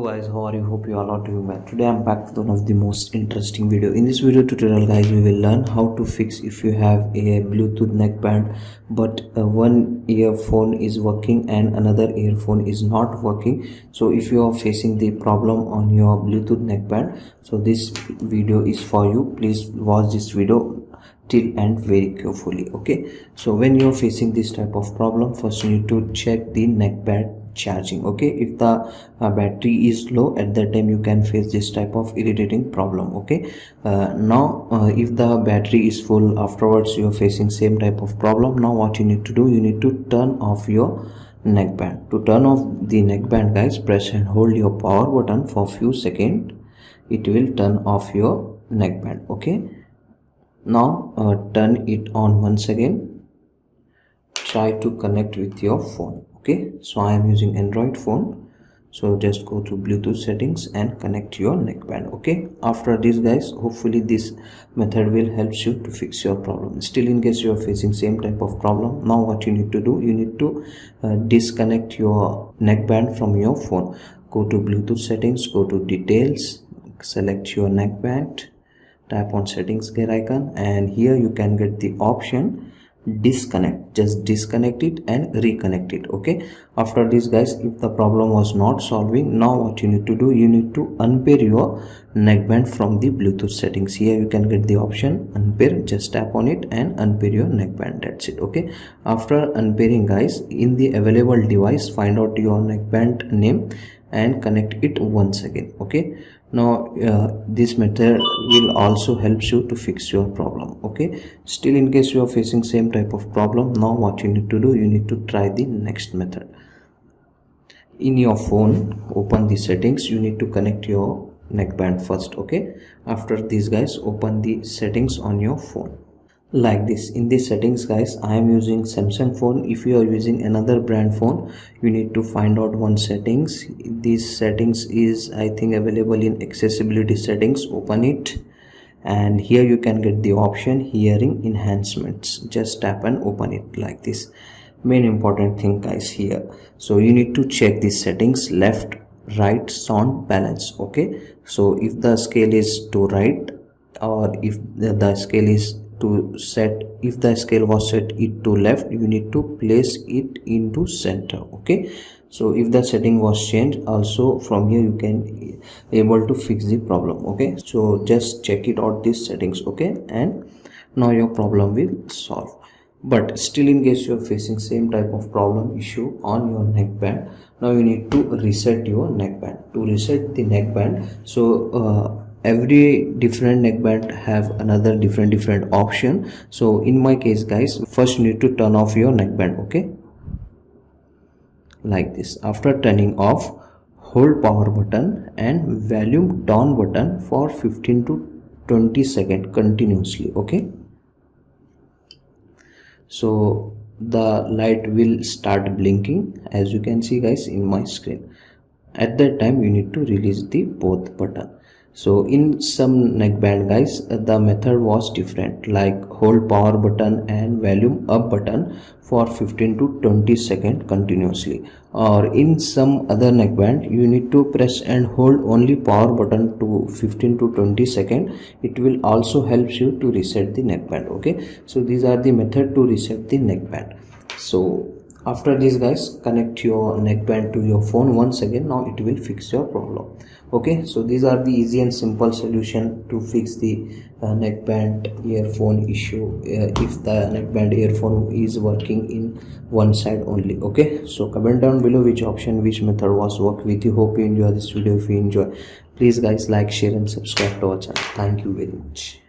Hello guys, how are you? Hope you all are doing well. Today I'm back with one of the most interesting video. In this video tutorial guys, we will learn how to fix if you have a Bluetooth neckband but one earphone is working and another earphone is not working. So if you are facing the problem on your Bluetooth neckband, so this video is for you. Please watch this video till end very carefully. Okay, so when you're facing this type of problem, first you need to check the neckband charging. Okay, if the battery is low, at that time you can face this type of irritating problem. Okay, now if the battery is full, afterwards you are facing same type of problem. Now what you need to do, you need to turn off your neckband. To turn off the neckband guys, press and hold your power button for few seconds. It will turn off your neckband. Okay, now turn it on once again. Try to connect with your phone. Okay, so I am using Android phone, so just go to Bluetooth settings and connect your neckband. Okay, after this guys, hopefully this method will help you to fix your problem. Still, in case you are facing same type of problem, now what you need to do, you need to disconnect your neckband from your phone. Go to Bluetooth settings, go to details, select your neckband, tap on settings gear icon, and here you can get the option disconnect. Just disconnect it and reconnect it. Okay, after this guys, if the problem was not solving, now what you need to do, you need to unpair your neckband from the Bluetooth settings. Here you can get the option unpair. Just tap on it and unpair your neckband. That's it. Okay, after unpairing guys, in the available device, find out your neckband name and connect it once again. Okay, now this method will also help you to fix your problem. Okay, still in case you are facing same type of problem, now what you need to do, you need to try the next method. In your phone, open the settings. You need to connect your neckband first. Okay, after this guys, open the settings on your phone like this. In these settings guys, I am using Samsung phone. If you are using another brand phone, you need to find out one settings. This settings is I think available in accessibility settings. Open it, and here you can get the option hearing enhancements. Just tap and open it like this. Main important thing guys here, so you need to check these settings, left, right, sound balance. Okay, so if the scale is to right, or if the scale is to set, if the scale was set it to left, you need to place it into center. Okay, so if the setting was changed, also from here you can able to fix the problem. Okay, so just check it out these settings. Okay, and now your problem will solve. But still, in case you are facing same type of problem issue on your neckband, now you need to reset your neckband. To reset the neckband, so every different neckband have another different option. So in my case guys, first you need to turn off your neckband. Okay, like this. After turning off, hold power button and volume down button for 15 to 20 seconds continuously. Okay, so the light will start blinking, as you can see guys in my screen. At that time you need to release the both button. So in some neckband guys, the method was different, like hold power button and volume up button for 15 to 20 seconds continuously. Or in some other neckband, you need to press and hold only power button to 15 to 20 seconds. It will also help you to reset the neckband. Okay, so these are the method to reset the neckband. So after this guys, connect your neckband to your phone once again. Now it will fix your problem. Okay, so these are the easy and simple solution to fix the neckband earphone issue if the neckband earphone is working in one side only. Okay, so comment down below which option, which method was work with you. Hope you enjoy this video. If you enjoy, please guys like, share and subscribe to our channel. Thank you very much.